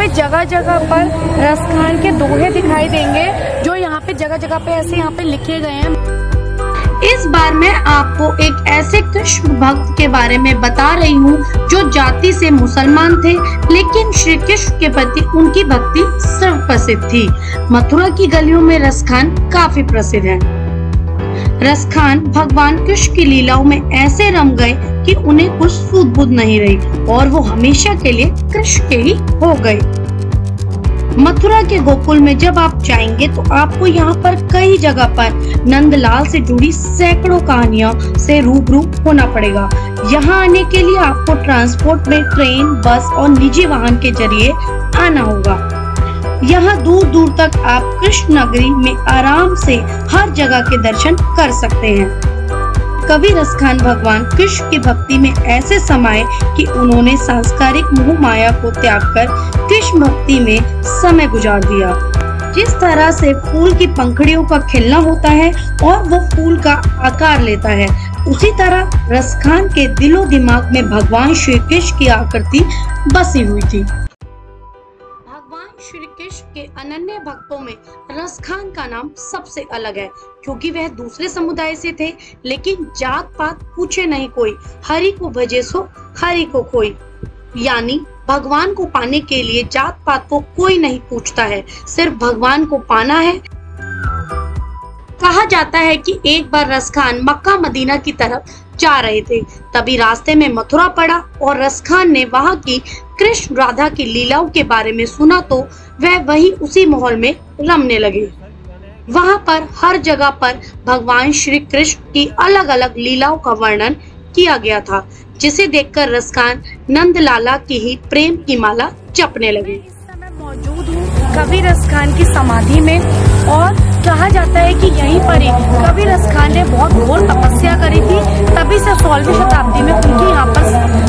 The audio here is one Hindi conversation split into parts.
पे जगह जगह पर रसखान के दोहे दिखाई देंगे, जो यहाँ पे जगह जगह पे ऐसे यहाँ पे लिखे गए हैं। इस बार मैं आपको एक ऐसे कृष्ण भक्त के बारे में बता रही हूँ जो जाति से मुसलमान थे, लेकिन श्री कृष्ण के प्रति उनकी भक्ति सर्वप्रसिद्ध थी। मथुरा की गलियों में रसखान काफी प्रसिद्ध है। रसखान भगवान कृष्ण की लीलाओं में ऐसे रम गए कि उन्हें कुछ सूझ बूझ नहीं रही और वो हमेशा के लिए कृष्ण के ही हो गए। मथुरा के गोकुल में जब आप जाएंगे तो आपको यहाँ पर कई जगह पर नंदलाल से जुड़ी सैकड़ों कहानियों से रूबरू होना पड़ेगा। यहाँ आने के लिए आपको ट्रांसपोर्ट में ट्रेन, बस और निजी वाहन के जरिए आना होगा। यहाँ दूर दूर तक आप कृष्ण नगरी में आराम से हर जगह के दर्शन कर सकते हैं। कवि रसखान भगवान कृष्ण की भक्ति में ऐसे समाये कि उन्होंने सांसारिक मोह माया को त्याग कर कृष्ण भक्ति में समय गुजार दिया। जिस तरह से फूल की पंखुड़ियों का खिलना होता है और वो फूल का आकार लेता है, उसी तरह रसखान के दिलो दिमाग में भगवान श्री कृष्ण की आकृति बसी हुई थी। भगवान श्री कृष्ण के अनन्य भक्तों में रसखान का नाम सबसे अलग है, क्योंकि वह दूसरे समुदाय से थे, लेकिन जात पात पूछे नहीं कोई, हरि को भजे सो हरि को खोई। यानी भगवान को पाने के लिए जात पात को कोई नहीं पूछता है, सिर्फ भगवान को पाना है। कहा जाता है कि एक बार रसखान मक्का मदीना की तरफ जा रहे थे, तभी रास्ते में मथुरा पड़ा और रसखान ने वहां की कृष्ण राधा की लीलाओं के बारे में सुना तो वह वही उसी माहौल में रमने लगे। वहां पर हर जगह पर भगवान श्री कृष्ण की अलग अलग लीलाओं का वर्णन किया गया था, जिसे देखकर रसखान नंदलाला की ही प्रेम की माला जपने लगे। इस समय मौजूद हूँ कवि रसखान की समाधि में और कहा जाता है कि यहीं पर ही कवि रसखान ने बहुत घोर तपस्या करी थी, तभी से 16वीं शताब्दी में उनकी यहाँ पर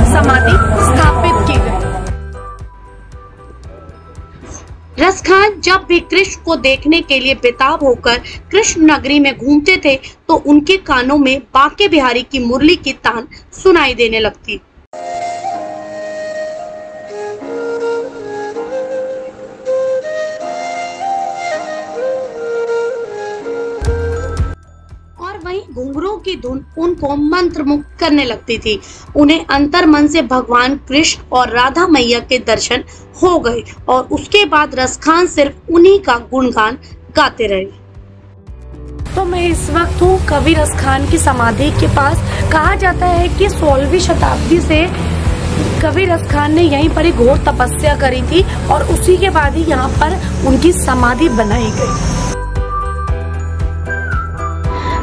समाधि स्थापित की गई। रसखान जब भी कृष्ण को देखने के लिए बेताब होकर कृष्ण नगरी में घूमते थे तो उनके कानों में बांके बिहारी की मुरली की तान सुनाई देने लगती। और वहीं घुंघरू की धुन उनको मंत्रमुग्ध करने लगती थी। उन्हें अंतर मन से भगवान कृष्ण और राधा मैया के दर्शन हो गए और उसके बाद रसखान सिर्फ उन्हीं का गुणगान गाते रहे। तो मैं इस वक्त हूँ कवि रसखान की समाधि के पास। कहा जाता है कि 16वीं शताब्दी से कवि रसखान ने यहीं पर ही घोर तपस्या करी थी और उसी के बाद ही यहाँ पर उनकी समाधि बनाई गई।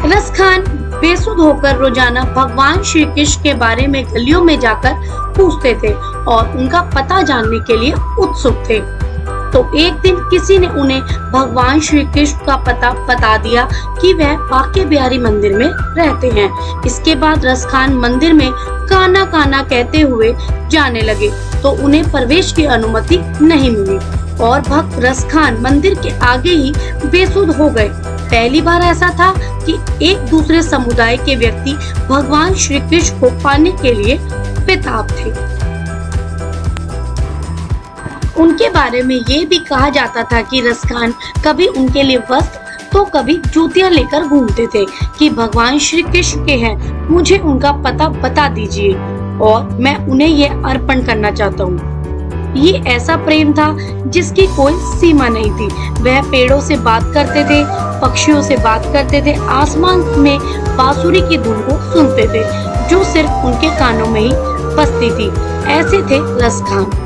रसखान बेसुध होकर रोजाना भगवान श्री कृष्ण के बारे में गलियों में जाकर पूछते थे और उनका पता जानने के लिए उत्सुक थे। तो एक दिन किसी ने उन्हें भगवान श्री कृष्ण का पता बता दिया कि वह बांके बिहारी मंदिर में रहते हैं। इसके बाद रसखान मंदिर में काना काना कहते हुए जाने लगे तो उन्हें प्रवेश की अनुमति नहीं मिली और भक्त रसखान मंदिर के आगे ही बेसुध हो गए। पहली बार ऐसा था कि एक दूसरे समुदाय के व्यक्ति भगवान श्री कृष्ण को पाने के लिए बेताब थे। उनके बारे में ये भी कहा जाता था कि रसखान कभी उनके लिए वस्त्र तो कभी जूतियां लेकर घूमते थे कि भगवान श्री कृष्ण के हैं, मुझे उनका पता बता दीजिए और मैं उन्हें यह अर्पण करना चाहता हूँ। ये ऐसा प्रेम था जिसकी कोई सीमा नहीं थी। वह पेड़ों से बात करते थे, पक्षियों से बात करते थे, आसमान में बांसुरी की धुन को सुनते थे जो सिर्फ उनके कानों में ही बजती थी। ऐसे थे रसखान।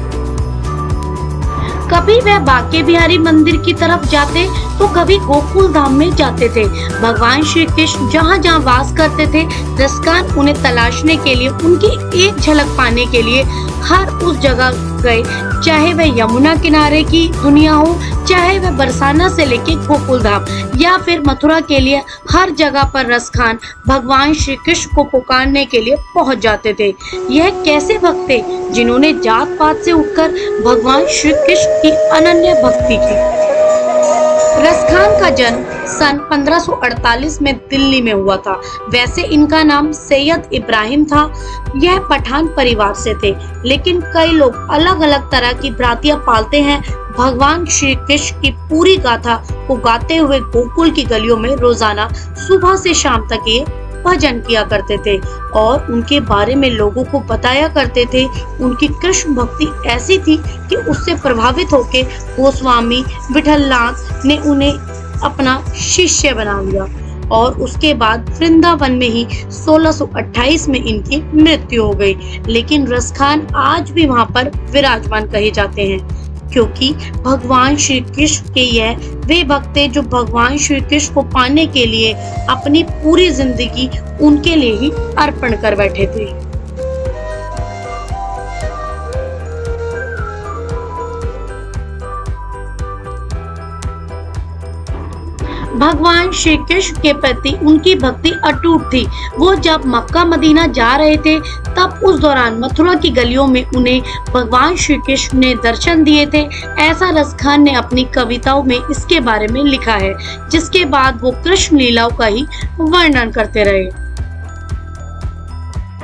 कभी वह बांके बिहारी मंदिर की तरफ जाते तो कभी गोकुल धाम में जाते थे। भगवान श्री कृष्ण जहाँ जहाँ वास करते थे, रसखान उन्हें तलाशने के लिए, उनकी एक झलक पाने के लिए हर उस जगह गए, चाहे वह यमुना किनारे की दुनिया हो, चाहे वह बरसाना से लेके गोकुल धाम या फिर मथुरा के लिए, हर जगह पर रसखान भगवान श्री कृष्ण को पुकारने के लिए पहुंच जाते थे। यह कैसे भक्त थे जिन्होंने जात पात से उठकर भगवान श्री कृष्ण की अनन्य भक्ति की। रसखान का जन्म सन 1548 में दिल्ली में हुआ था। वैसे इनका नाम सैयद इब्राहिम था। यह पठान परिवार से थे, लेकिन कई लोग अलग अलग तरह की भ्रांतियां पालते हैं। भगवान श्री कृष्ण की पूरी गाथा को गाते हुए गोकुल की गलियों में रोजाना सुबह से शाम तक ये भजन किया करते थे और उनके बारे में लोगों को बताया करते थे। उनकी कृष्ण भक्ति ऐसी थी कि उससे प्रभावित होकर गोस्वामी विठलनाथ ने उन्हें अपना शिष्य बना लिया और उसके बाद वृंदावन में ही 1628 में इनकी मृत्यु हो गई। लेकिन रसखान आज भी वहां पर विराजमान कहे जाते हैं, क्योंकि भगवान श्री कृष्ण के यह वे भक्त थे जो भगवान श्री कृष्ण को पाने के लिए अपनी पूरी जिंदगी उनके लिए ही अर्पण कर बैठे थे। भगवान श्री कृष्ण के प्रति उनकी भक्ति अटूट थी। वो जब मक्का मदीना जा रहे थे तब उस दौरान मथुरा की गलियों में उन्हें भगवान श्री कृष्ण ने दर्शन दिए थे। ऐसा रसखान ने अपनी कविताओं में इसके बारे में लिखा है, जिसके बाद वो कृष्ण लीलाओं का ही वर्णन करते रहे।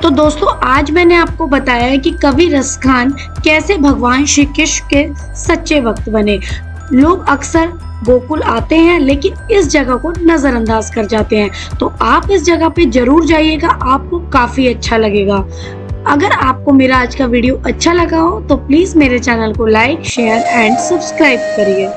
तो दोस्तों, आज मैंने आपको बताया है कि कवि रसखान कैसे भगवान श्री कृष्ण के सच्चे भक्त बने। लोग अक्सर गोकुल आते हैं लेकिन इस जगह को नजरअंदाज कर जाते हैं, तो आप इस जगह पे जरूर जाइएगा, आपको काफी अच्छा लगेगा। अगर आपको मेरा आज का वीडियो अच्छा लगा हो तो प्लीज मेरे चैनल को लाइक, शेयर एंड सब्सक्राइब करिए।